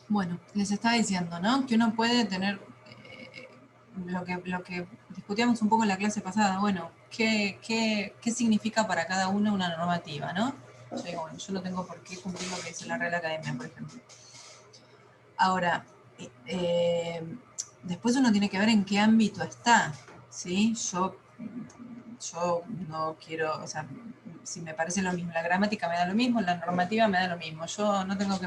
Bueno, les estaba diciendo, ¿no? Que uno puede tener lo que discutíamos un poco en la clase pasada, bueno, ¿qué significa para cada uno una normativa, ¿no? Yo digo, bueno, yo no tengo por qué cumplir lo que dice la Real Academia, por ejemplo. Ahora, eh, después uno tiene que ver en qué ámbito está, ¿sí? Yo no quiero, o sea, si me parece lo mismo, la gramática me da lo mismo, la normativa me da lo mismo. Yo no tengo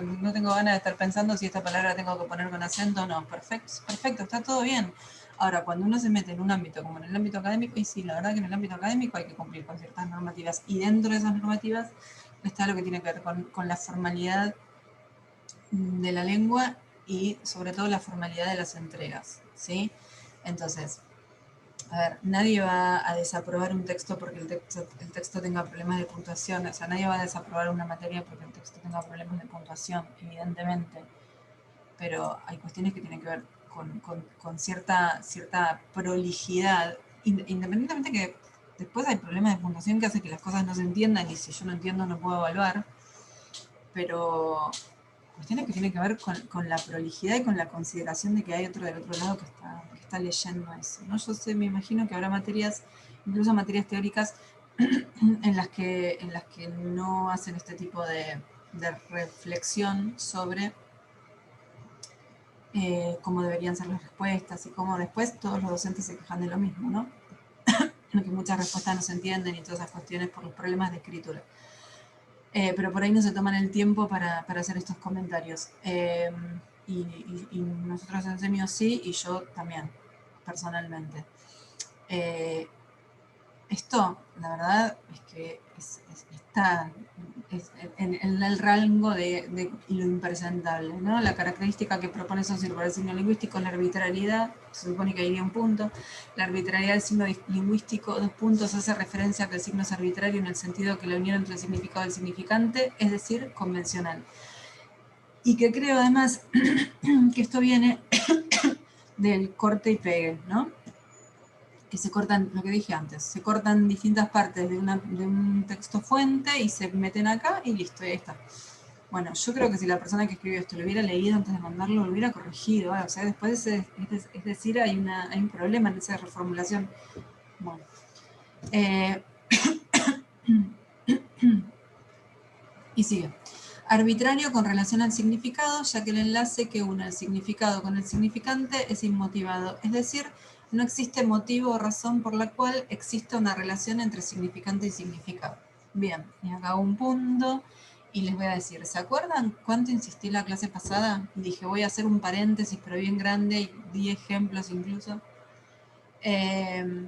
ganas de estar pensando si esta palabra la tengo que poner con acento o no. Perfecto, perfecto, está todo bien. Ahora, cuando uno se mete en un ámbito como en el ámbito académico, y sí, la verdad que en el ámbito académico hay que cumplir con ciertas normativas. Y dentro de esas normativas está lo que tiene que ver con la formalidad de la lengua y sobre todo la formalidad de las entregas, ¿sí? Entonces, a ver, nadie va a desaprobar un texto porque el texto tenga problemas de puntuación, o sea, nadie va a desaprobar una materia porque el texto tenga problemas de puntuación, evidentemente, pero hay cuestiones que tienen que ver con cierta prolijidad, independientemente que después hay problemas de puntuación que hacen que las cosas no se entiendan y si yo no entiendo no puedo evaluar, pero cuestiones que tienen que ver con la prolijidad y con la consideración de que hay otro del otro lado que está leyendo eso, ¿no? Yo sé, me imagino que habrá materias, incluso materias teóricas, en las que no hacen este tipo de reflexión sobre cómo deberían ser las respuestas y cómo después todos los docentes se quejan de lo mismo, ¿no? Que muchas respuestas no se entienden y todas esas cuestiones por los problemas de escritura. Pero por ahí no se toman el tiempo para hacer estos comentarios. Y nosotros en Semio sí, y yo también, personalmente. Eh, Esto, la verdad, es que está en el rango de lo impresentable, ¿no? La característica que propone Saussure para el signo lingüístico es la arbitrariedad, se supone que iría un punto. La arbitrariedad del signo lingüístico, 2 puntos, hace referencia a que el signo es arbitrario en el sentido que la unión entre el significado y el significante, es decir, convencional. Y que creo además que esto viene del corte y pegue, ¿no? Que se cortan, lo que dije antes, se cortan distintas partes de un texto fuente y se meten acá y listo, y ahí está. Bueno, yo creo que si la persona que escribió esto lo hubiera leído antes de mandarlo, lo hubiera corregido. O sea, después es decir, hay un problema en esa reformulación. Bueno, eh, y sigue. Arbitrario con relación al significado, ya que el enlace que une el significado con el significante es inmotivado, es decir, no existe motivo o razón por la cual exista una relación entre significante y significado. Bien, y acá un punto y les voy a decir, ¿se acuerdan cuánto insistí la clase pasada? Dije, voy a hacer un paréntesis, pero bien grande, y di ejemplos incluso. Eh,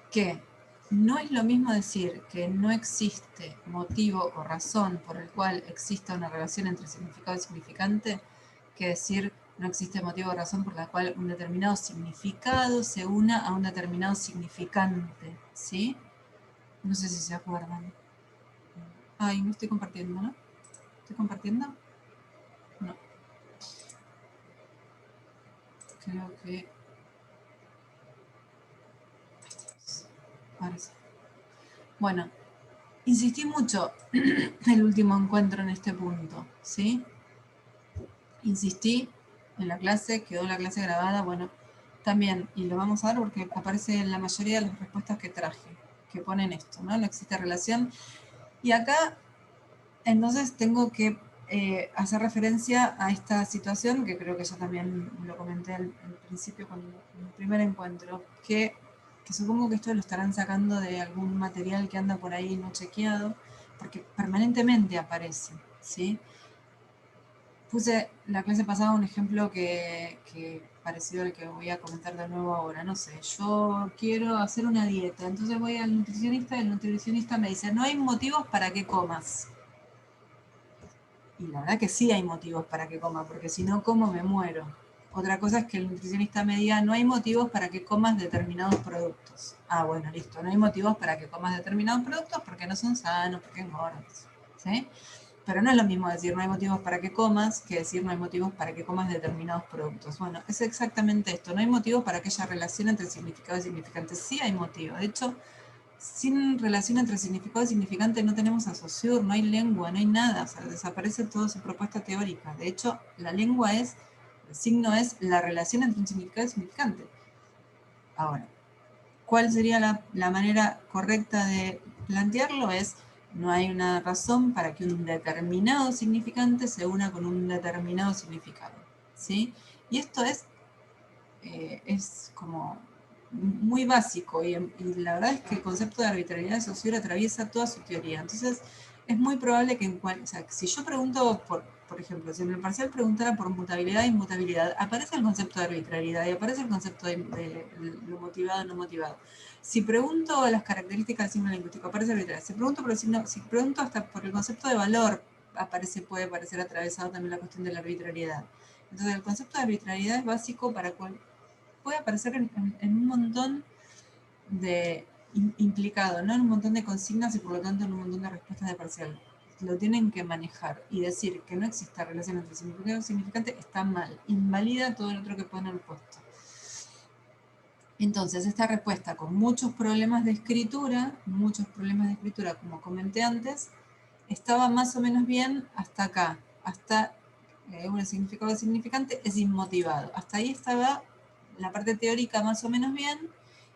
que no es lo mismo decir que no existe motivo o razón por el cual exista una relación entre significado y significante, que decir no existe motivo o razón por la cual un determinado significado se una a un determinado significante, ¿sí? No sé si se acuerdan. Ay, no estoy compartiendo, ¿no? ¿Estoy compartiendo? No, creo que... Ahora sí. Bueno, insistí mucho el último encuentro en este punto, ¿sí? Insistí en la clase, quedó la clase grabada, bueno, también, y lo vamos a ver porque aparece en la mayoría de las respuestas que traje, que ponen esto, ¿no? No existe relación. Y acá, entonces, tengo que hacer referencia a esta situación, que creo que ya también lo comenté al principio en el primer encuentro, que supongo que esto lo estarán sacando de algún material que anda por ahí no chequeado, porque permanentemente aparece, ¿sí? Puse la clase pasada un ejemplo que parecido al que voy a comentar de nuevo ahora. No sé, yo quiero hacer una dieta, entonces voy al nutricionista y el nutricionista me dice, no hay motivos para que comas. Y la verdad que sí hay motivos para que coma, porque si no como me muero. Otra cosa es que el nutricionista me diga, no hay motivos para que comas determinados productos. Ah, bueno, listo, no hay motivos para que comas determinados productos porque no son sanos, porque engordas. ¿Sí? Pero no es lo mismo decir no hay motivos para que comas que decir no hay motivos para que comas determinados productos. Bueno, es exactamente esto. No hay motivos para que haya relación entre significado y significante. Sí hay motivo. De hecho, sin relación entre significado y significante no tenemos a Saussure, no hay lengua, no hay nada, o sea, desaparece toda su propuesta teórica. De hecho, la lengua es, el signo es la relación entre un significado y significante. Ahora, ¿cuál sería la manera correcta de plantearlo? Es, no hay una razón para que un determinado significante se una con un determinado significado, ¿sí? Y esto es como muy básico y la verdad es que el concepto de arbitrariedad de Saussure atraviesa toda su teoría. Entonces, es muy probable que o sea, si yo pregunto, por ejemplo, si en el parcial preguntara por mutabilidad e inmutabilidad, aparece el concepto de arbitrariedad y aparece el concepto de lo motivado y no motivado. Si pregunto las características del signo lingüístico, aparece arbitrariedad. Si pregunto por el signo, si pregunto hasta por el concepto de valor, puede aparecer atravesado también la cuestión de la arbitrariedad. Entonces, el concepto de arbitrariedad es básico para puede aparecer en un montón de implicado, ¿no? En un montón de consignas y por lo tanto en un montón de respuestas de parcial. Lo tienen que manejar y decir que no exista relación entre significado y significante está mal, invalida todo el otro que pueden haber puesto. Entonces, esta respuesta con muchos problemas de escritura, como comenté antes, estaba más o menos bien hasta acá, hasta un significado significante es inmotivado. Hasta ahí estaba la parte teórica más o menos bien,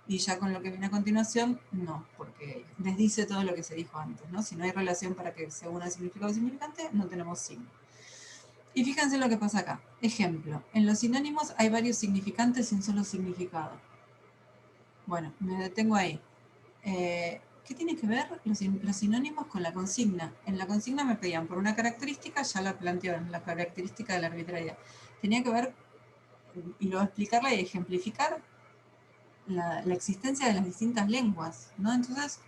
y ya con lo que viene a continuación, no, porque desdice todo lo que se dijo antes, ¿no? Si no hay relación para que se una significado significante, no tenemos signo. Y fíjense lo que pasa acá. Ejemplo, en los sinónimos hay varios significantes y un solo significado. Bueno, me detengo ahí. ¿Qué tiene que ver los sinónimos con la consigna? En la consigna me pedían por una característica, ya la plantearon, la característica de la arbitrariedad. Tenía que ver, y lo voy a explicarla y ejemplificar, la existencia de las distintas lenguas, ¿no? Entonces,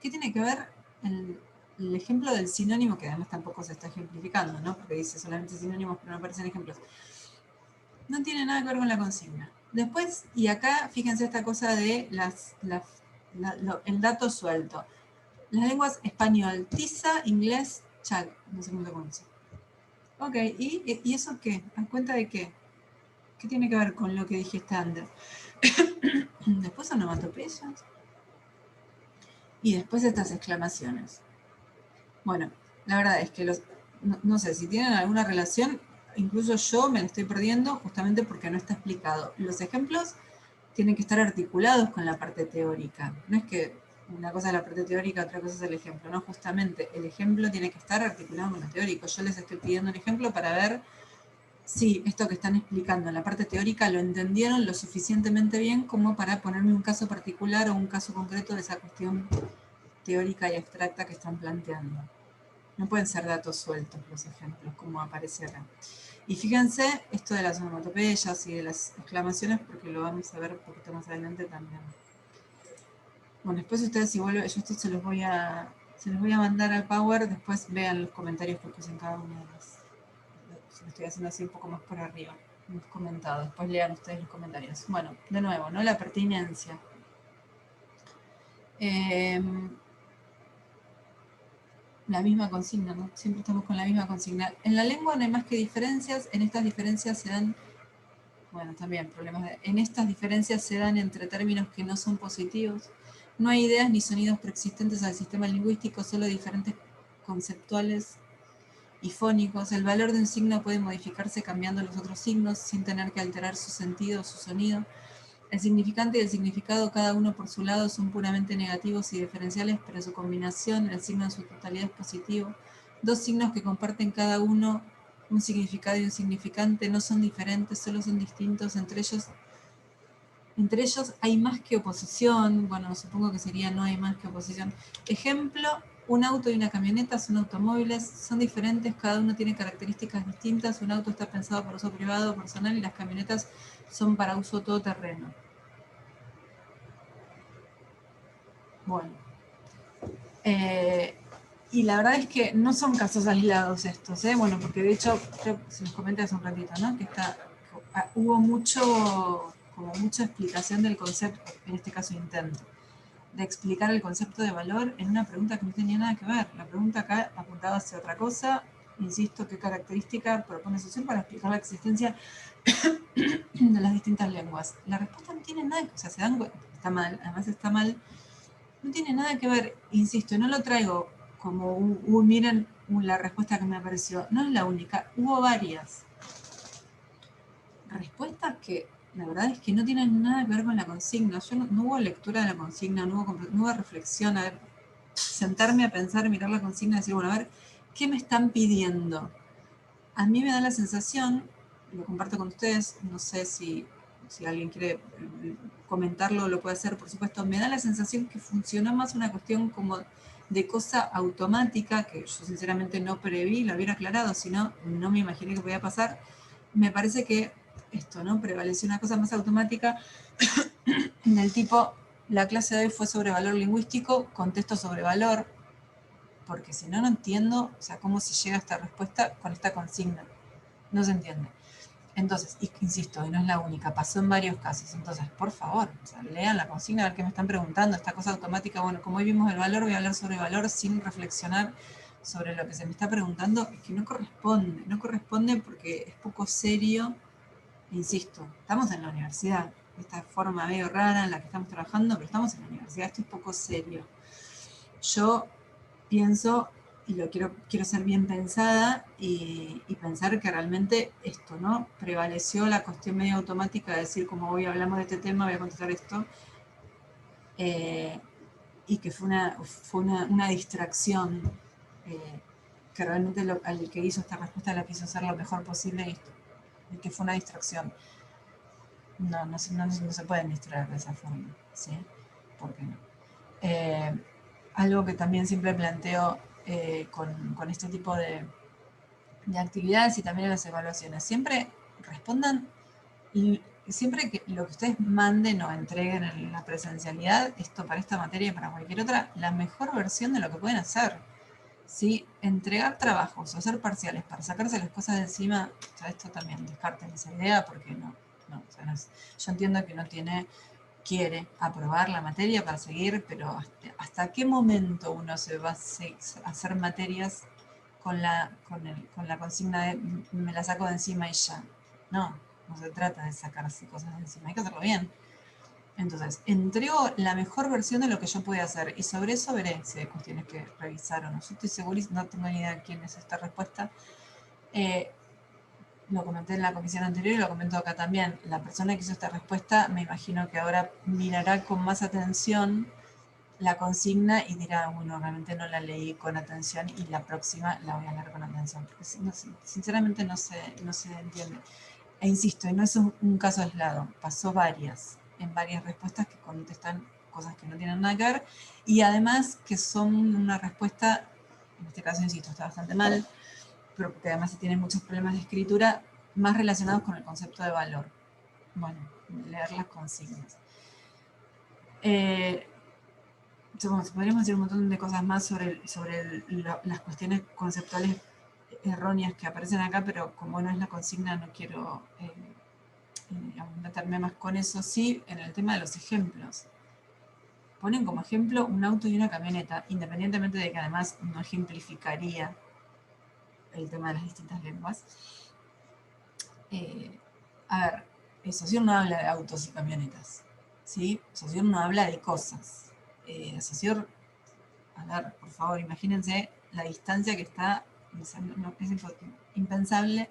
¿qué tiene que ver el ejemplo del sinónimo, que además tampoco se está ejemplificando, ¿no? Porque dice solamente sinónimos, pero no aparecen ejemplos. No tiene nada que ver con la consigna. Después, y acá, fíjense esta cosa de el dato suelto. Las lenguas español, tiza, inglés, chal, no sé cómo se pronuncia. Ok, ¿y eso qué? ¿A cuenta de qué? ¿Qué tiene que ver con lo que dijiste antes? Después onomatopeyas. Y después estas exclamaciones. Bueno, la verdad es que no sé, si tienen alguna relación, incluso yo me la estoy perdiendo justamente porque no está explicado. Los ejemplos tienen que estar articulados con la parte teórica. No es que una cosa es la parte teórica, otra cosa es el ejemplo. No, justamente el ejemplo tiene que estar articulado con lo teórico. Yo les estoy pidiendo un ejemplo para ver si esto que están explicando en la parte teórica lo entendieron lo suficientemente bien como para ponerme un caso particular o un caso concreto de esa cuestión teórica y abstracta que están planteando. No pueden ser datos sueltos los ejemplos, como aparece acá. Y fíjense esto de las onomatopeyas y de las exclamaciones, porque lo vamos a ver un poquito más adelante también. Bueno, después ustedes si vuelven, yo esto se los voy a mandar al Power, después vean los comentarios que puse en cada uno de los. Lo estoy haciendo así un poco más por arriba, los comentado. Después lean ustedes los comentarios. Bueno, de nuevo, ¿no? La pertinencia. La misma consigna, ¿no? Siempre estamos con la misma consigna. En la lengua no hay más que diferencias, en estas diferencias se dan, bueno, también problemas en estas diferencias se dan entre términos que no son positivos. No hay ideas ni sonidos preexistentes al sistema lingüístico, solo diferentes conceptuales y fónicos. El valor de un signo puede modificarse cambiando los otros signos sin tener que alterar su sentido o su sonido. El significante y el significado, cada uno por su lado, son puramente negativos y diferenciales, pero su combinación, el signo en su totalidad es positivo. Dos signos que comparten cada uno un significado y un significante no son diferentes, solo son distintos. Entre ellos hay más que oposición. Bueno, supongo que sería no hay más que oposición. Ejemplo, un auto y una camioneta son automóviles, son diferentes, cada uno tiene características distintas. Un auto está pensado para uso privado o personal y las camionetas son para uso todoterreno. Bueno. Y la verdad es que no son casos aislados estos, ¿eh? Bueno, porque de hecho, creo que se los comenté hace un ratito, ¿no? Que hubo mucha explicación del concepto, en este caso intento, de explicar el concepto de valor en una pregunta que no tenía nada que ver. La pregunta acá apuntaba hacia otra cosa. Insisto, ¿qué característica propone Saussure para explicar la existencia de las distintas lenguas? La respuesta no tiene nada que, o sea, se dan cuenta, está mal, además está mal No tiene nada que ver, insisto, no lo traigo como miren la respuesta que me apareció. No es la única, hubo varias respuestas que la verdad es que no tienen nada que ver con la consigna. Yo no hubo lectura de la consigna, no hubo reflexión, a ver, sentarme a pensar, mirar la consigna y decir, bueno, a ver, ¿qué me están pidiendo? A mí me da la sensación, lo comparto con ustedes, no sé si alguien quiere comentarlo, lo puede hacer, por supuesto, me da la sensación que funcionó más una cuestión como de cosa automática, que yo sinceramente no preví, lo hubiera aclarado, si no, no me imaginé que podía pasar. Me parece que esto, ¿no? Prevaleció una cosa más automática del tipo, la clase de hoy fue sobre valor lingüístico, contesto sobre valor, porque si no, no entiendo, o sea, cómo se llega a esta respuesta con esta consigna. No se entiende. Entonces, insisto, y no es la única, pasó en varios casos. Entonces, por favor, o sea, lean la consigna, a ver qué me están preguntando. Esta cosa automática, bueno, como hoy vimos el valor, voy a hablar sobre valor sin reflexionar sobre lo que se me está preguntando, es que no corresponde porque es poco serio. Insisto, estamos en la universidad, esta forma medio rara en la que estamos trabajando, pero estamos en la universidad, esto es poco serio. Yo pienso y lo quiero ser bien pensada y pensar que realmente esto, ¿no? Prevaleció la cuestión medio automática de decir, como hoy hablamos de este tema, voy a contestar esto, y que fue una distracción, que realmente al que hizo esta respuesta la quiso hacer lo mejor posible y que fue una distracción. No se pueden distraer de esa forma, ¿sí? ¿Por qué no? Algo que también siempre planteo con este tipo de actividades y también en las evaluaciones. Siempre respondan, y siempre que lo que ustedes manden o entreguen en la presencialidad, esto para esta materia y para cualquier otra, la mejor versión de lo que pueden hacer. ¿Sí? Entregar trabajos o hacer parciales para sacarse las cosas de encima, o sea, esto también descarten esa idea porque o sea, yo entiendo que quiere aprobar la materia para seguir, pero ¿hasta qué momento uno se va a hacer materias con la consigna de me la saco de encima y ya? No se trata de sacarse cosas de encima, hay que hacerlo bien. Entonces, entrego la mejor versión de lo que yo pueda hacer y sobre eso veré si hay cuestiones que revisar o no. Yo estoy segurísima, no tengo ni idea de quién es esta respuesta. Lo comenté en la comisión anterior y lo comento acá también. La persona que hizo esta respuesta me imagino que ahora mirará con más atención la consigna y dirá, bueno, realmente no la leí con atención y la próxima la voy a leer con atención. Porque sinceramente no se entiende. E insisto, y no es un caso aislado, pasó en varias respuestas que contestan cosas que no tienen nada que ver y además que son una respuesta, en este caso, insisto, está bastante mal, pero porque además se tienen muchos problemas de escritura más relacionados con el concepto de valor. Bueno, leer las consignas. Podríamos decir un montón de cosas más sobre las cuestiones conceptuales erróneas que aparecen acá, pero como no es la consigna, no quiero meterme más con eso. Sí, en el tema de los ejemplos. Ponen como ejemplo un auto y una camioneta, independientemente de que además no ejemplificaría el tema de las distintas lenguas. A ver, Saussure no habla de autos y camionetas, ¿sí? Saussure no habla de cosas. Saussure, a ver, por favor, imagínense la distancia que está, es impensable.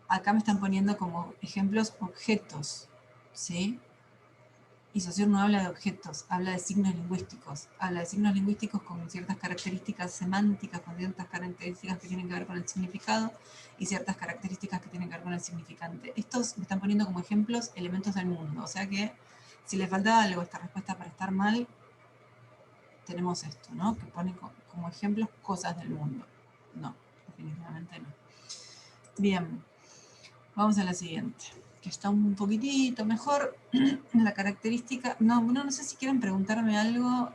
Acá me están poniendo como ejemplos objetos, ¿sí? Y Saussure no habla de objetos, habla de signos lingüísticos. Habla de signos lingüísticos con ciertas características semánticas, con ciertas características que tienen que ver con el significado y ciertas características que tienen que ver con el significante. Estos me están poniendo como ejemplos elementos del mundo. O sea que si le faltaba algo a esta respuesta para estar mal, tenemos esto, ¿no? Que pone como ejemplos cosas del mundo. No, definitivamente no. Bien, vamos a la siguiente, que está un poquitito mejor. La característica... No sé si quieren preguntarme algo.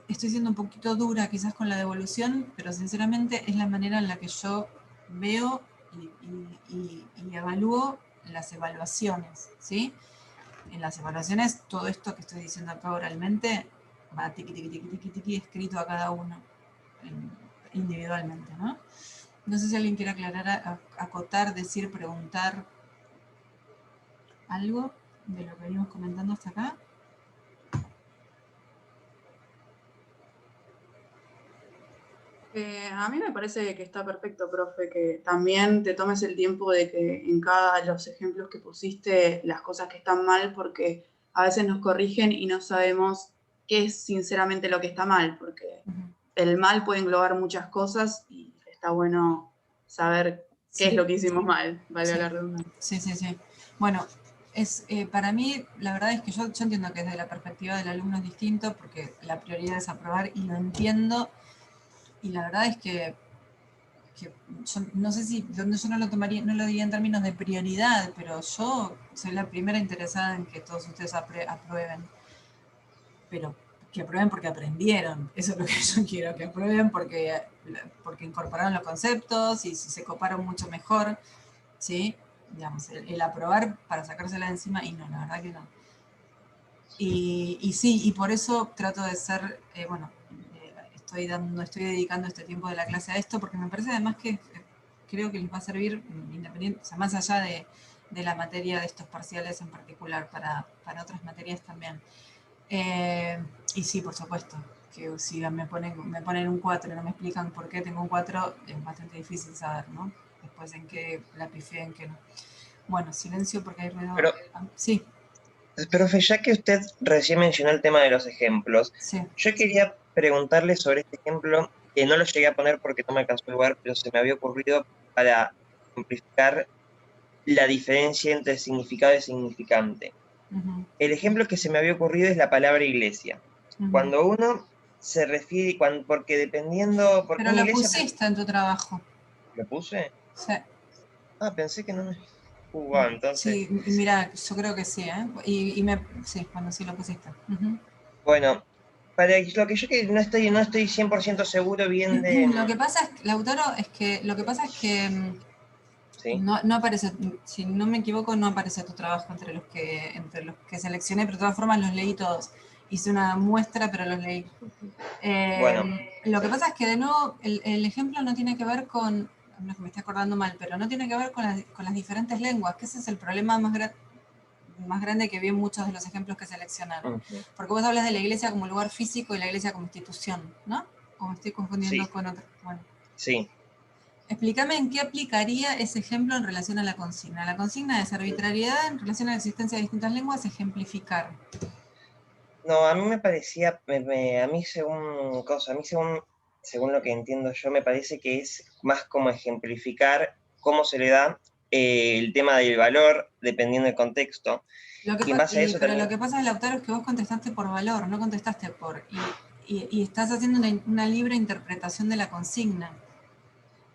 Estoy siendo un poquito dura quizás con la devolución, pero sinceramente es la manera en la que yo veo y evalúo las evaluaciones, ¿sí? En las evaluaciones, todo esto que estoy diciendo acá oralmente va tiqui, tiqui, tiqui, tiqui, tiqui, escrito a cada uno individualmente, ¿no? No sé si alguien quiere aclarar, acotar, decir, preguntar algo de lo que venimos comentando hasta acá. A mí me parece que está perfecto, profe, que también te tomes el tiempo de que en cada los ejemplos que pusiste las cosas que están mal, porque a veces nos corrigen y no sabemos qué es sinceramente lo que está mal, porque el mal puede englobar muchas cosas y está bueno saber qué es Sí, lo que hicimos mal, valga sí, la redundancia. sí, sí, sí. Bueno, para mí, la verdad es que yo entiendo que desde la perspectiva del alumno es distinto, porque la prioridad es aprobar y lo entiendo, y la verdad es que yo no sé si, yo no lo tomaría, no lo diría en términos de prioridad, pero yo soy la primera interesada en que todos ustedes aprueben, pero que aprueben porque aprendieron, eso es lo que yo quiero, que aprueben porque incorporaron los conceptos y si se coparon mucho mejor, ¿sí? Digamos, el aprobar para sacársela de encima, y no, la verdad que no. Y sí, y por eso trato de ser, bueno, estoy dedicando este tiempo de la clase a esto, porque me parece además que creo que les va a servir, independiente, o sea, más allá de la materia de estos parciales en particular, para otras materias también. Y sí, por supuesto, que si me ponen un 4 y no me explican por qué tengo un 4, es bastante difícil saber, ¿no? Después en qué la pifié, en qué no. Bueno, silencio porque hay ruido. Pero, Sí, profe, ya que usted recién mencionó el tema de los ejemplos, sí. yo quería preguntarle sobre este ejemplo, que no lo llegué a poner porque no me alcanzó el lugar, pero se me había ocurrido para simplificar la diferencia entre significado y significante. Uh-huh, El ejemplo que se me había ocurrido es la palabra iglesia. uh-huh. Cuando uno se refiere, porque dependiendo, porque Pero una lo iglesia, pusiste en tu trabajo. ¿lo puse? Sí, Ah, pensé que no me... Bueno, entonces, sí, y mira, yo creo que sí, ¿eh? Sí, bueno, sí lo pusiste. Uh-huh. bueno, para lo que yo que no estoy 100% seguro bien de... Lo que pasa es, Lautaro, lo que pasa es que Sí, no aparece, si no me equivoco, no aparece tu trabajo entre los que seleccioné, pero de todas formas los leí todos. Hice una muestra, pero los leí. bueno, Lo que pasa es que de nuevo el ejemplo no tiene que ver con, no es que me esté acordando mal, pero no tiene que ver con las diferentes lenguas, que ese es el problema más grande que vi en muchos de los ejemplos que seleccionaron. Porque vos hablas de la iglesia como lugar físico y la iglesia como institución, ¿no? ¿O me estoy sí, confundiendo con otro? Bueno. sí. Explícame en qué aplicaría ese ejemplo en relación a la consigna. La consigna es arbitrariedad en relación a la existencia de distintas lenguas, ejemplificar. No, a mí me parecía, a mí según lo que entiendo yo, me parece que es más como ejemplificar cómo se le da el tema del valor dependiendo del contexto. Y en base a eso Pero lo también... que pasa, Lautaro, es que vos contestaste por valor, no contestaste por... Y estás haciendo una libre interpretación de la consigna.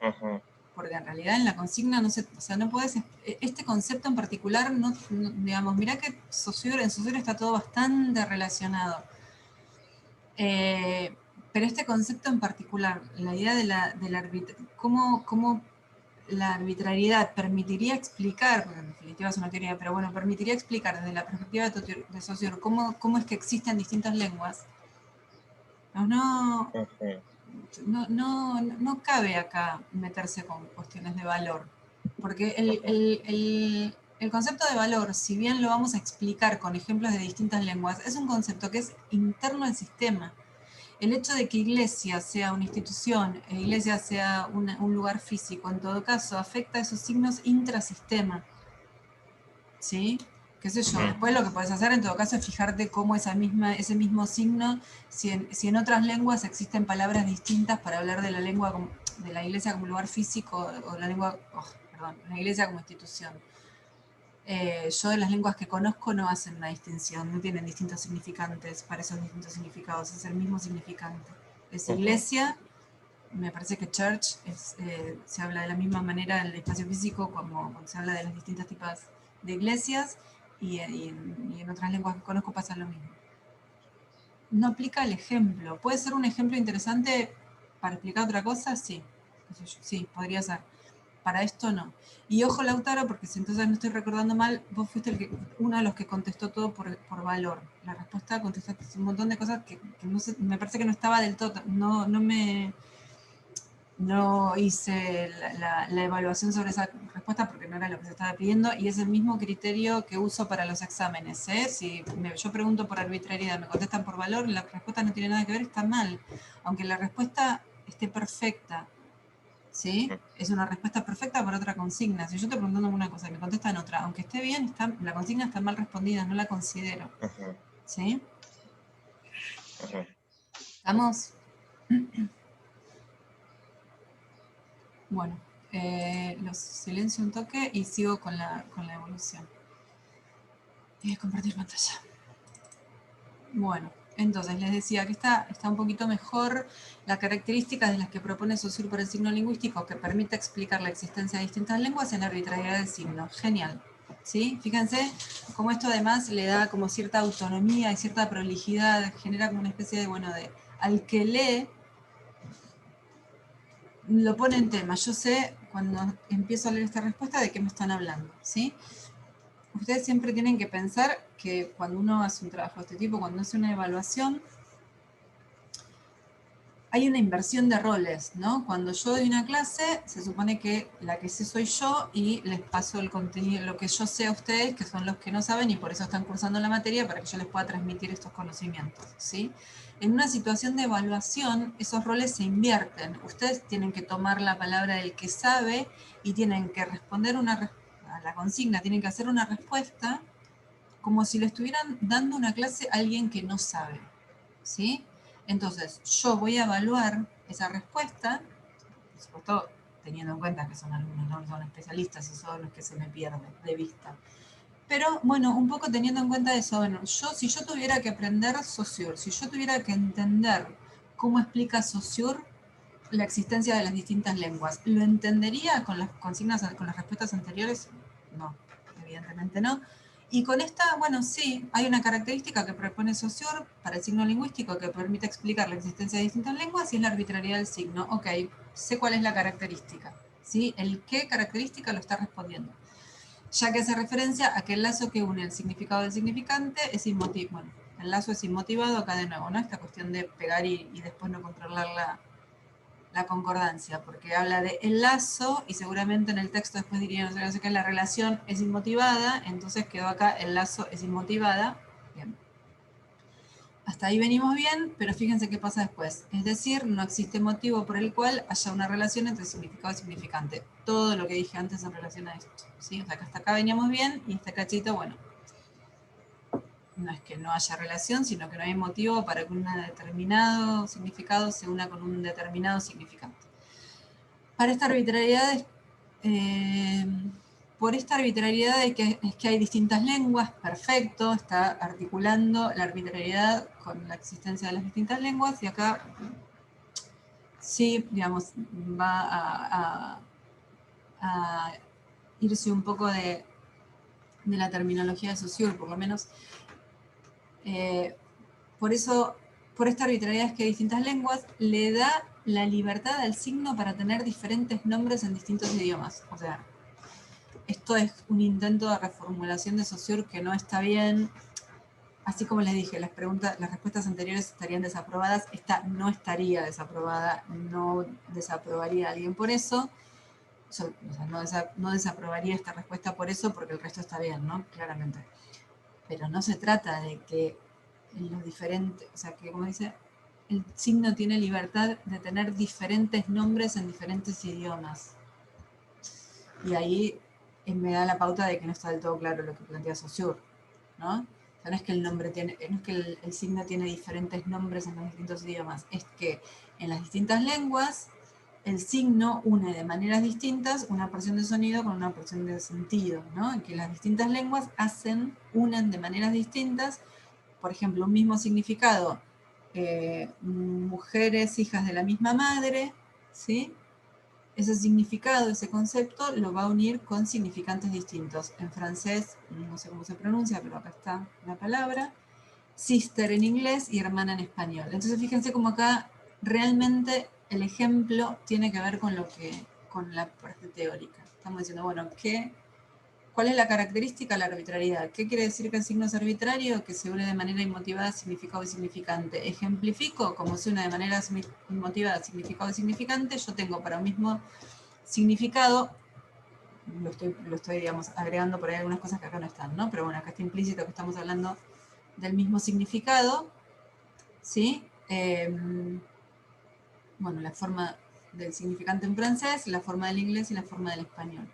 Ujú, Porque en realidad en la consigna no se... O sea, no puedes... Este concepto en particular, digamos, mirá que en Saussure está todo bastante relacionado. Pero este concepto en particular, la idea cómo la arbitrariedad permitiría explicar, porque en definitiva es una teoría, pero bueno, permitiría explicar desde la perspectiva de Saussure cómo es que existen distintas lenguas, no, ujú, no cabe acá meterse con cuestiones de valor, porque ujú, el concepto de valor, si bien lo vamos a explicar con ejemplos de distintas lenguas, es un concepto que es interno al sistema. El hecho de que iglesia sea una institución e iglesia sea un lugar físico, en todo caso, afecta a esos signos intrasistema. ¿Sí? ¿Qué sé yo? ujú, Después lo que puedes hacer en todo caso es fijarte cómo ese mismo signo, si en otras lenguas existen palabras distintas para hablar de la lengua de la iglesia como lugar físico o la iglesia como institución. Yo de las lenguas que conozco no hacen una distinción, no tienen distintos significantes para esos distintos significados, es el mismo significante. Es ujú, iglesia, me parece que church se habla de la misma manera en el espacio físico como cuando se habla de los distintos tipos de iglesias y en otras lenguas que conozco pasa lo mismo. No aplica el ejemplo. ¿Puede ser un ejemplo interesante para explicar otra cosa? Sí. Sí, podría ser. Para esto no. Y ojo, Lautaro, porque si entonces no estoy recordando mal, vos fuiste uno de los que contestó todo por valor. La respuesta contestaste un montón de cosas que no sé, me parece que no estaba del todo, no hice la evaluación sobre esa respuesta porque no era lo que se estaba pidiendo y es el mismo criterio que uso para los exámenes. ¿Eh? Si yo pregunto por arbitrariedad, me contestan por valor, la respuesta no tiene nada que ver, está mal. Aunque la respuesta esté perfecta, ¿sí? Es una respuesta perfecta para otra consigna. Si yo te preguntando una cosa y me contestan otra, aunque esté bien, la consigna está mal respondida, no la considero. ¿Sí? ¿Estamos? Bueno, los silencio un toque y sigo con la evolución. Compartir pantalla. Bueno, entonces les decía que está un poquito mejor la característica de las que propone Saussure por el signo lingüístico que permite explicar la existencia de distintas lenguas en la arbitrariedad del signo. Genial. ¿Sí? Fíjense cómo esto además le da como cierta autonomía y cierta prolijidad, genera como una especie de, bueno, de al que lee, lo pone en tema. Yo sé, cuando empiezo a leer esta respuesta, de qué me están hablando, ¿sí? Ustedes siempre tienen que pensar que cuando uno hace un trabajo de este tipo, cuando hace una evaluación, hay una inversión de roles, ¿no? Cuando yo doy una clase, se supone que la que sé soy yo y les paso el contenido, lo que yo sé a ustedes, que son los que no saben y por eso están cursando la materia, para que yo les pueda transmitir estos conocimientos, ¿sí? En una situación de evaluación, esos roles se invierten. Ustedes tienen que tomar la palabra del que sabe y tienen que responder a la consigna, tienen que hacer una respuesta como si le estuvieran dando una clase a alguien que no sabe, ¿sí? Entonces, yo voy a evaluar esa respuesta, por supuesto, teniendo en cuenta que son alumnos, no son especialistas, y son los que se me pierden de vista. Pero, bueno, un poco teniendo en cuenta eso, bueno, si yo tuviera que aprender Saussure, si yo tuviera que entender cómo explica Saussure la existencia de las distintas lenguas, ¿lo entendería con las consignas, con las respuestas anteriores? No, evidentemente no. Y con esta, bueno, sí, hay una característica que propone Saussure para el signo lingüístico que permite explicar la existencia de distintas lenguas y es la arbitrariedad del signo. Ok, sé cuál es la característica, ¿sí? El qué característica lo está respondiendo. Ya que hace referencia a que el lazo que une el significado del significante es inmotivado. Bueno, el lazo es inmotivado acá de nuevo, ¿no? Esta cuestión de pegar y después no controlar la concordancia, porque habla de el lazo y seguramente en el texto después diría, no sé qué, la relación es inmotivada, entonces quedó acá el lazo es inmotivada. Bien. Hasta ahí venimos bien, pero fíjense qué pasa después. Es decir, no existe motivo por el cual haya una relación entre significado y significante. Todo lo que dije antes en relación a esto, ¿sí? O sea, que hasta acá veníamos bien y este cachito, bueno, no es que no haya relación, sino que no hay motivo para que un determinado significado se una con un determinado significante. Para esta arbitrariedad, por esta arbitrariedad es que hay distintas lenguas, perfecto, está articulando la arbitrariedad con la existencia de las distintas lenguas, y acá sí, digamos, va a irse un poco de la terminología de Saussure, por lo menos. Por eso, por esta arbitrariedad es que hay distintas lenguas, le da la libertad al signo para tener diferentes nombres en distintos idiomas. O sea, esto es un intento de reformulación de Saussure que no está bien. Así como les dije, las respuestas anteriores estarían desaprobadas, esta no estaría desaprobada, no desaprobaría a alguien por eso. O sea, no desaprobaría esta respuesta por eso, porque el resto está bien, ¿no? Claramente. Pero no se trata de que lo diferente, o sea, que como dice, el signo tiene libertad de tener diferentes nombres en diferentes idiomas. Y ahí me da la pauta de que no está del todo claro lo que plantea Saussure, ¿no? O sea, no es que el nombre tiene, no es que el signo tiene diferentes nombres en los distintos idiomas, es que en las distintas lenguas el signo une de maneras distintas una porción de sonido con una porción de sentido, ¿no? En que las distintas lenguas unen de maneras distintas, por ejemplo, un mismo significado, mujeres hijas de la misma madre, ¿sí? Ese significado, ese concepto, lo va a unir con significantes distintos. En francés, no sé cómo se pronuncia, pero acá está la palabra. Sister en inglés y hermana en español. Entonces fíjense cómo acá realmente el ejemplo tiene que ver con la parte teórica. Estamos diciendo, bueno, ¿cuál es la característica? La arbitrariedad. ¿Qué quiere decir que el signo es arbitrario? Que se une de manera inmotivada significado y significante. Ejemplifico, como se une de manera inmotivada significado y significante, yo tengo para un mismo significado, lo estoy digamos, agregando por ahí algunas cosas que acá no están, ¿no? Pero bueno, acá está implícito que estamos hablando del mismo significado, ¿sí? bueno, la forma del significante en francés, la forma del inglés y la forma del español.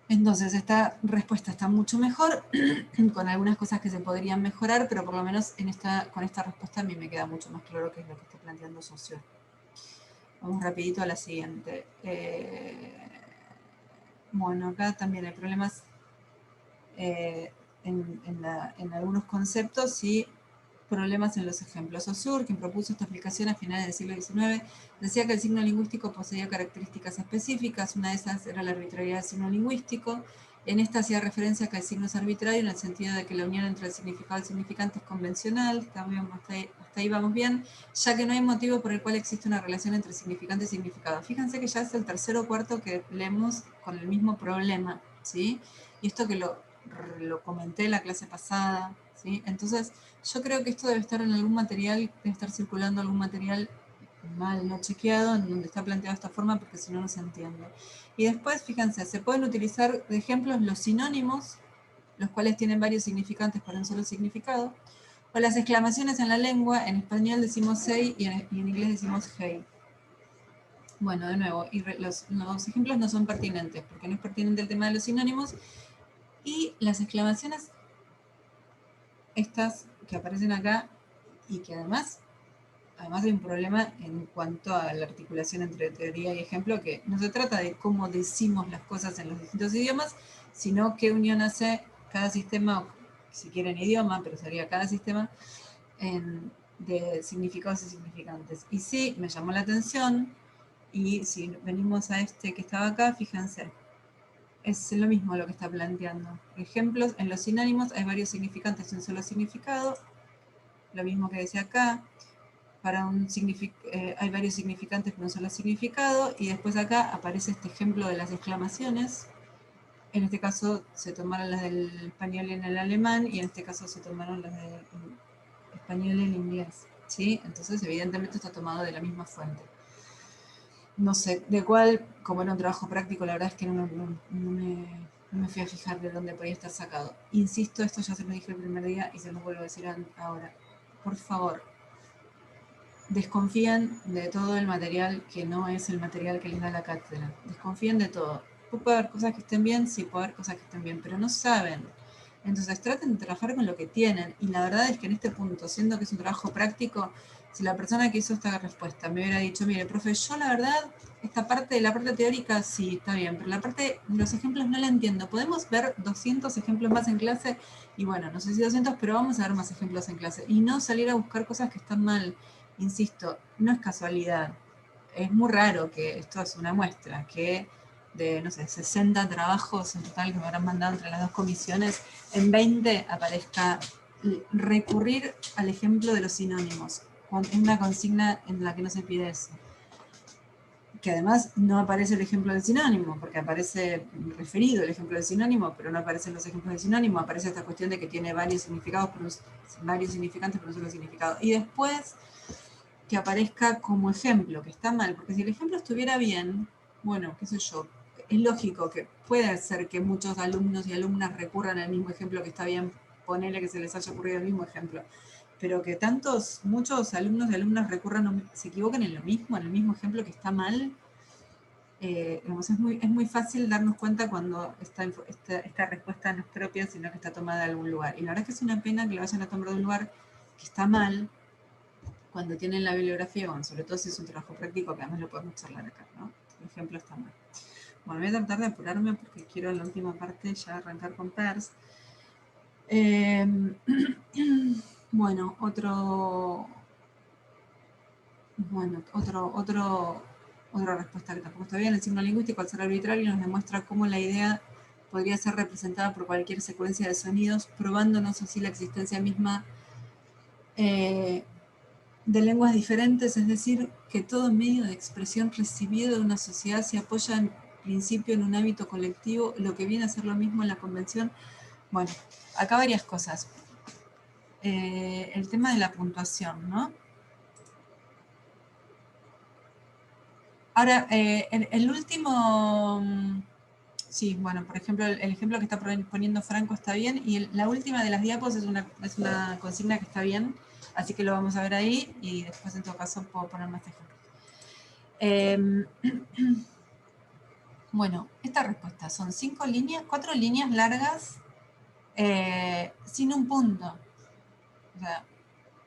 Entonces, esta respuesta está mucho mejor, con algunas cosas que se podrían mejorar, pero por lo menos con esta respuesta a mí me queda mucho más claro qué es lo que está planteando Saussure. Vamos rapidito a la siguiente. Bueno, acá también hay problemas en algunos conceptos y problemas en los ejemplos. Saussure, quien propuso esta explicación a finales del siglo XIX, decía que el signo lingüístico poseía características específicas. Una de esas era la arbitrariedad del signo lingüístico. En esta hacía referencia a que el signo es arbitrario en el sentido de que la unión entre el significado y el significante es convencional. Hasta ahí vamos bien, ya que no hay motivo por el cual existe una relación entre significante y significado. Fíjense que ya es el tercero o cuarto que leemos con el mismo problema, ¿sí? Y esto que lo comenté en la clase pasada, ¿sí? Entonces, yo creo que esto debe estar en algún material, debe estar circulando algún material mal, no chequeado, en donde está planteado de esta forma, porque si no, no se entiende. Y después, fíjense, se pueden utilizar de ejemplos los sinónimos, los cuales tienen varios significantes para un solo significado, o las exclamaciones en la lengua. En español decimos say y en inglés decimos hey. Bueno, de nuevo, los ejemplos no son pertinentes, porque no es pertinente el tema de los sinónimos, y las exclamaciones, estas que aparecen acá, y que además hay un problema en cuanto a la articulación entre teoría y ejemplo, que no se trata de cómo decimos las cosas en los distintos idiomas, sino qué unión hace cada sistema, o si quieren idioma, pero sería cada sistema, de significados y significantes. Y sí, me llamó la atención, y si venimos a este que estaba acá, fíjense, es lo mismo lo que está planteando. Ejemplos, en los sinónimos hay varios significantes y un solo significado, lo mismo que decía acá. Para hay varios significantes con un solo significado, y después acá aparece este ejemplo de las exclamaciones. En este caso se tomaron las del español y en el alemán, y en este caso se tomaron las del español y el inglés, ¿sí? Entonces evidentemente está tomado de la misma fuente. No sé de cuál, como era un trabajo práctico, la verdad es que no me fui a fijar de dónde podía estar sacado. Insisto, esto ya se lo dije el primer día y se lo vuelvo a decir ahora. Por favor, desconfían de todo el material que no es el material que les da la cátedra. Desconfían de todo. Puede haber cosas que estén bien, sí, puede haber cosas que estén bien, pero no saben. Entonces traten de trabajar con lo que tienen. Y la verdad es que en este punto, siendo que es un trabajo práctico, si la persona que hizo esta respuesta me hubiera dicho, mire, profe, yo la verdad, la parte teórica sí, está bien, pero la parte de los ejemplos no la entiendo. Podemos ver 200 ejemplos más en clase, y bueno, no sé si 200, pero vamos a ver más ejemplos en clase. Y no salir a buscar cosas que están mal. Insisto, no es casualidad. Es muy raro que esto es una muestra, que de, no sé, 60 trabajos en total que me habrán mandado entre las dos comisiones, en 20 aparezca recurrir al ejemplo de los sinónimos, en una consigna en la que no se pide eso. Que además no aparece el ejemplo del sinónimo, porque aparece referido el ejemplo del sinónimo, pero no aparecen los ejemplos del sinónimo, aparece esta cuestión de que tiene varios significados, varios significantes, pero un solo significado. Y después que aparezca como ejemplo, que está mal, porque si el ejemplo estuviera bien, bueno, qué sé yo, es lógico que puede ser que muchos alumnos y alumnas recurran al mismo ejemplo que está bien, ponerle que se les haya ocurrido el mismo ejemplo, pero que muchos alumnos y alumnas recurran, se equivoquen en lo mismo, en el mismo ejemplo que está mal. Digamos, es muy fácil darnos cuenta cuando esta respuesta no es propia, sino que está tomada de algún lugar. Y la verdad es que es una pena que lo vayan a tomar de un lugar que está mal, cuando tienen la bibliografía, bueno, sobre todo si es un trabajo práctico, que además lo podemos charlar acá, ¿no? El ejemplo está mal. Bueno, voy a tratar de apurarme porque quiero en la última parte ya arrancar con PERS. Bueno, otra respuesta que tampoco está bien. El signo lingüístico, al ser arbitrario, nos demuestra cómo la idea podría ser representada por cualquier secuencia de sonidos, probándonos así la existencia misma de lenguas diferentes, es decir, que todo medio de expresión recibido de una sociedad se apoya en principio en un hábito colectivo, lo que viene a ser lo mismo en la convención. Bueno, acá varias cosas. El tema de la puntuación, ¿no? Ahora, el último Sí, bueno, por ejemplo, el ejemplo que está poniendo Franco está bien, y la última de las diapos es una consigna que está bien, así que lo vamos a ver ahí, y después en todo caso puedo poner más ejemplos. Bueno, esta respuesta son 4 líneas largas sin un punto. O sea,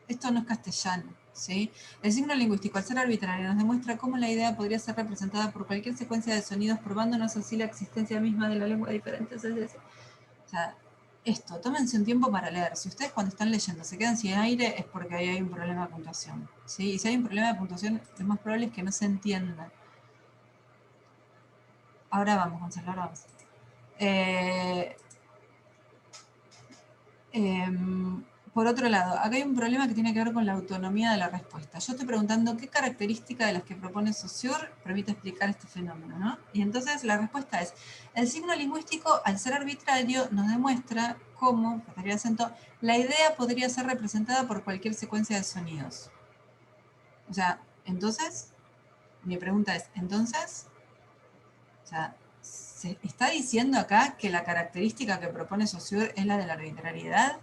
esto no es castellano, ¿sí? El signo lingüístico, al ser arbitrario, nos demuestra cómo la idea podría ser representada por cualquier secuencia de sonidos, probándonos así la existencia misma de la lengua diferente. O sea, esto, tómense un tiempo para leer. Si ustedes cuando están leyendo se quedan sin aire, es porque ahí hay un problema de puntuación, ¿sí? Y si hay un problema de puntuación, lo más probable es que no se entienda. Ahora vamos, Gonzalo, ahora vamos. Por otro lado, acá hay un problema que tiene que ver con la autonomía de la respuesta. Yo estoy preguntando qué característica de las que propone Saussure permite explicar este fenómeno, ¿no? Y entonces la respuesta es, el signo lingüístico, al ser arbitrario, nos demuestra cómo, faltaría acento, la idea podría ser representada por cualquier secuencia de sonidos. O sea, entonces, mi pregunta es, entonces, o sea, ¿se está diciendo acá que la característica que propone Saussure es la de la arbitrariedad?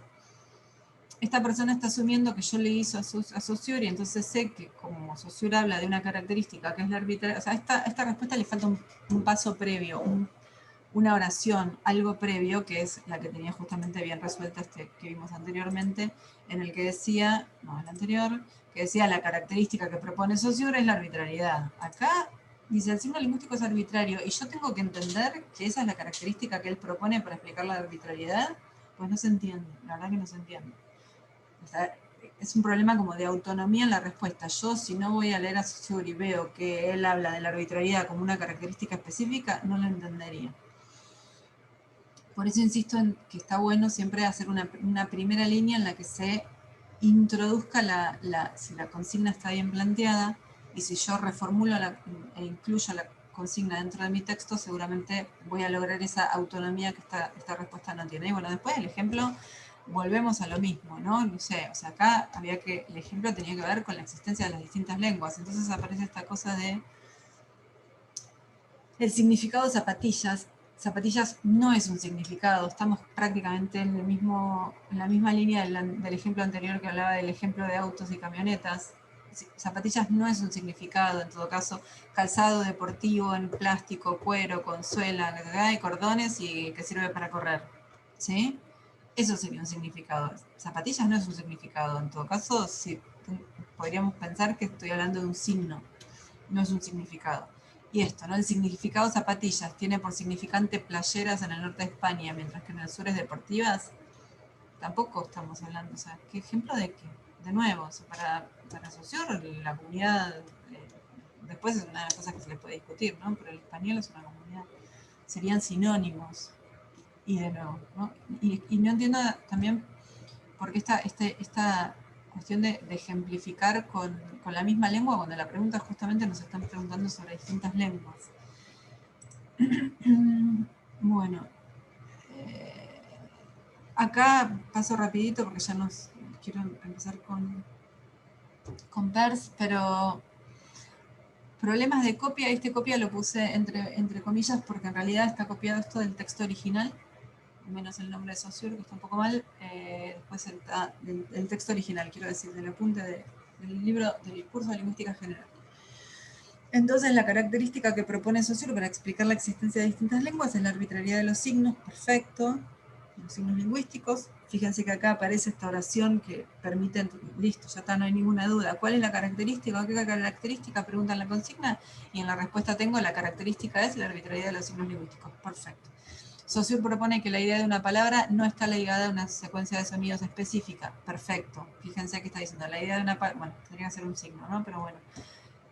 Esta persona está asumiendo que yo le hizo a Saussure, y entonces sé que como Saussure habla de una característica que es la arbitrariedad, o sea, a esta respuesta le falta un paso previo, una oración, algo previo, que es la que tenía justamente bien resuelta que vimos anteriormente, en el que decía, no, el anterior, que decía la característica que propone Saussure es la arbitrariedad. Acá dice, el signo lingüístico es arbitrario, y yo tengo que entender que esa es la característica que él propone para explicar la arbitrariedad. Pues no se entiende, la verdad que no se entiende. O sea, es un problema como de autonomía en la respuesta. Yo, si no voy a leer a Saussure y veo que él habla de la arbitrariedad como una característica específica, no lo entendería. Por eso insisto en que está bueno siempre hacer una primera línea en la que se introduzca si la consigna está bien planteada, y si yo reformulo e incluyo la consigna dentro de mi texto, seguramente voy a lograr esa autonomía que esta respuesta no tiene. Y bueno, después el ejemplo, volvemos a lo mismo, ¿no? No sé, o sea, acá el ejemplo tenía que ver con la existencia de las distintas lenguas. Entonces aparece esta cosa de el significado de zapatillas. Zapatillas no es un significado, estamos prácticamente en la misma línea del ejemplo anterior que hablaba del ejemplo de autos y camionetas. Zapatillas no es un significado, en todo caso, calzado deportivo en plástico, cuero, con suela, y cordones y que sirve para correr, ¿sí? Eso sería un significado. Zapatillas no es un significado, en todo caso, sí, podríamos pensar que estoy hablando de un signo, no es un significado. Y esto, ¿no? El significado zapatillas tiene por significante playeras en el norte de España, mientras que en el sur es deportivas. Tampoco estamos hablando, o sea, ¿qué ejemplo de qué? De nuevo, o sea, para Saussure, la comunidad, después es una de las cosas que se le puede discutir, ¿no? Pero el español es una comunidad, serían sinónimos. Y de nuevo, ¿no? Y no entiendo también por qué esta cuestión de ejemplificar con la misma lengua, cuando la pregunta justamente nos están preguntando sobre distintas lenguas. Bueno, acá paso rapidito porque ya quiero empezar con PERS, pero problemas de copia, copia lo puse entre comillas porque en realidad está copiado esto del texto original, menos el nombre de Saussure, que está un poco mal, después está del texto original, quiero decir, del apunte del libro del curso de lingüística general. Entonces, la característica que propone Saussure para explicar la existencia de distintas lenguas es la arbitrariedad de los signos, perfecto, los signos lingüísticos. Fíjense que acá aparece esta oración que permite, listo, ya está, no hay ninguna duda. ¿Cuál es la característica? ¿Qué característica? Pregunta en la consigna, y en la respuesta tengo la característica es la arbitrariedad de los signos lingüísticos, perfecto. Saussure propone que la idea de una palabra no está ligada a una secuencia de sonidos específica. Perfecto. Fíjense que está diciendo la idea de una palabra, bueno, tendría que ser un signo, ¿no? Pero bueno,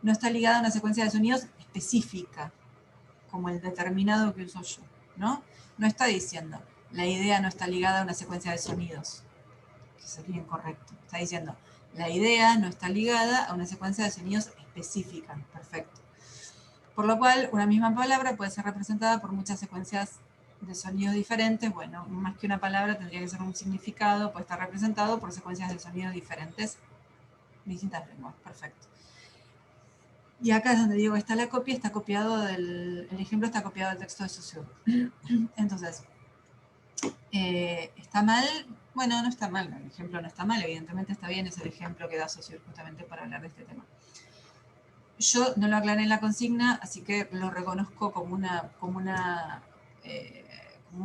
no está ligada a una secuencia de sonidos específica, como el determinado que uso yo, ¿no? No está diciendo la idea no está ligada a una secuencia de sonidos, que sería incorrecto. Está diciendo la idea no está ligada a una secuencia de sonidos específica. Perfecto. Por lo cual, una misma palabra puede ser representada por muchas secuencias de sonidos diferentes. Bueno, más que una palabra tendría que ser un significado, puede estar representado por secuencias de sonidos diferentes, distintas lenguas. Perfecto. Y acá es donde digo, está la copia, está copiado el ejemplo está copiado del texto de Saussure. Entonces, ¿está mal? Bueno, no está mal, el ejemplo no está mal, evidentemente está bien, es el ejemplo que da Saussure justamente para hablar de este tema. Yo no lo aclaré en la consigna, así que lo reconozco como un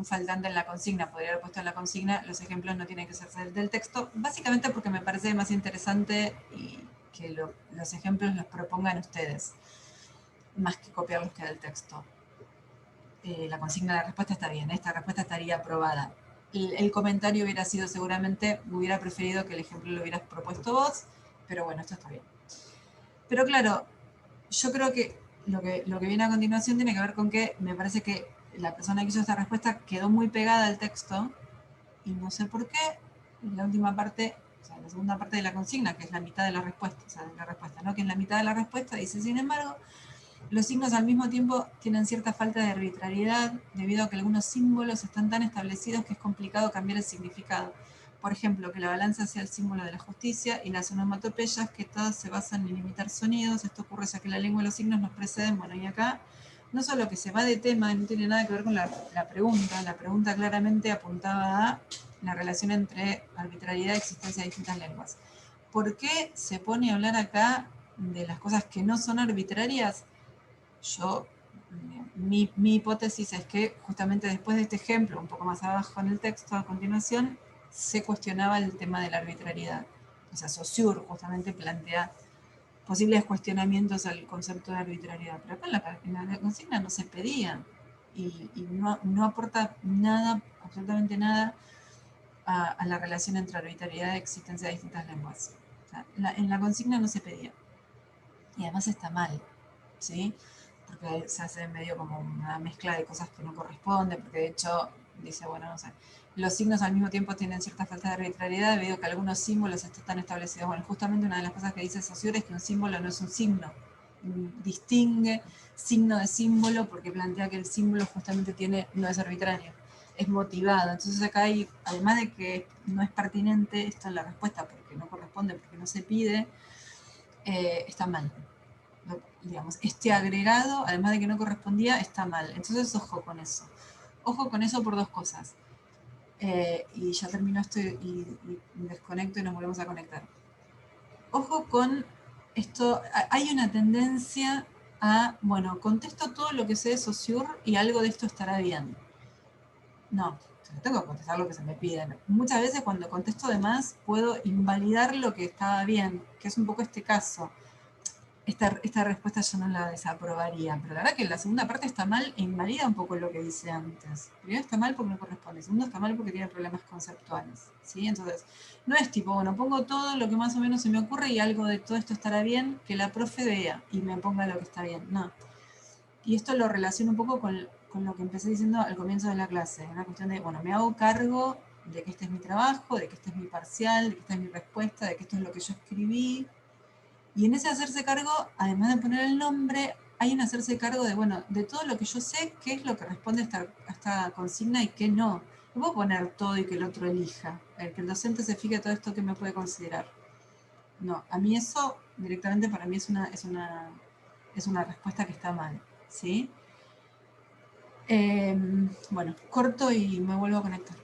faltante en la consigna. Podría haber puesto en la consigna, los ejemplos no tienen que ser del texto, básicamente porque me parece más interesante y que los ejemplos los propongan ustedes, más que copiarlos que del texto. La consigna de la respuesta está bien, esta respuesta estaría aprobada. El comentario hubiera sido seguramente, hubiera preferido que el ejemplo lo hubieras propuesto vos, pero bueno, esto está bien. Pero claro, yo creo que lo que viene a continuación tiene que ver con que me parece que la persona que hizo esta respuesta quedó muy pegada al texto y no sé por qué, en la última parte, o sea, la segunda parte de la consigna, que es la mitad de la respuesta, o sea, de la respuesta, ¿no? Que en la mitad de la respuesta dice, sin embargo, los signos al mismo tiempo tienen cierta falta de arbitrariedad debido a que algunos símbolos están tan establecidos que es complicado cambiar el significado. Por ejemplo, que la balanza sea el símbolo de la justicia y las onomatopeyas que todas se basan en imitar sonidos. Esto ocurre ya que la lengua y los signos nos preceden. Bueno, y acá no solo que se va de tema, no tiene nada que ver con la pregunta claramente apuntaba a la relación entre arbitrariedad y existencia de distintas lenguas. ¿Por qué se pone a hablar acá de las cosas que no son arbitrarias? Mi hipótesis es que justamente después de este ejemplo, un poco más abajo en el texto, a continuación, se cuestionaba el tema de la arbitrariedad. O sea, Saussure justamente plantea posibles cuestionamientos al concepto de arbitrariedad, pero acá en la consigna no se pedía y no aporta nada, absolutamente nada, a la relación entre arbitrariedad y existencia de distintas lenguas. O sea, en la consigna no se pedía. Y además está mal, ¿sí? Porque se hace medio como una mezcla de cosas que no corresponden, porque de hecho dice, bueno, no sé, los signos al mismo tiempo tienen cierta falta de arbitrariedad debido a que algunos símbolos están establecidos. Bueno, justamente una de las cosas que dice Saussure es que un símbolo no es un signo. Distingue signo de símbolo porque plantea que el símbolo justamente no es arbitrario, es motivado. Entonces acá hay, además de que no es pertinente esto en la respuesta porque no corresponde, porque no se pide, está mal. Digamos, este agregado, además de que no correspondía, está mal. Entonces, ojo con eso. Ojo con eso por dos cosas. Y ya terminó esto y desconecto y nos volvemos a conectar. Ojo con esto. Hay una tendencia a, bueno, contesto todo lo que sé de Saussure y algo de esto estará bien. No, tengo que contestar lo que se me pide. Muchas veces cuando contesto de más puedo invalidar lo que estaba bien, que es un poco este caso. Esta respuesta yo no la desaprobaría, pero la verdad que la segunda parte está mal e invalida un poco lo que dice antes. Primero está mal porque no corresponde, segundo está mal porque tiene problemas conceptuales, ¿sí? Entonces, no es tipo, bueno, pongo todo lo que más o menos se me ocurre y algo de todo esto estará bien, que la profe vea y me ponga lo que está bien, no. Y esto lo relaciono un poco con lo que empecé diciendo al comienzo de la clase, una cuestión de, bueno, me hago cargo de que este es mi trabajo, de que este es mi parcial, de que esta es mi respuesta, de que esto es lo que yo escribí. Y en ese hacerse cargo, además de poner el nombre, hay un hacerse cargo de, bueno, de todo lo que yo sé, qué es lo que responde a esta consigna y qué no. No puedo poner todo y que el otro elija. Que el docente se fije todo esto que me puede considerar. No, a mí eso directamente para mí es una respuesta que está mal, ¿sí? Bueno, corto y me vuelvo a conectar.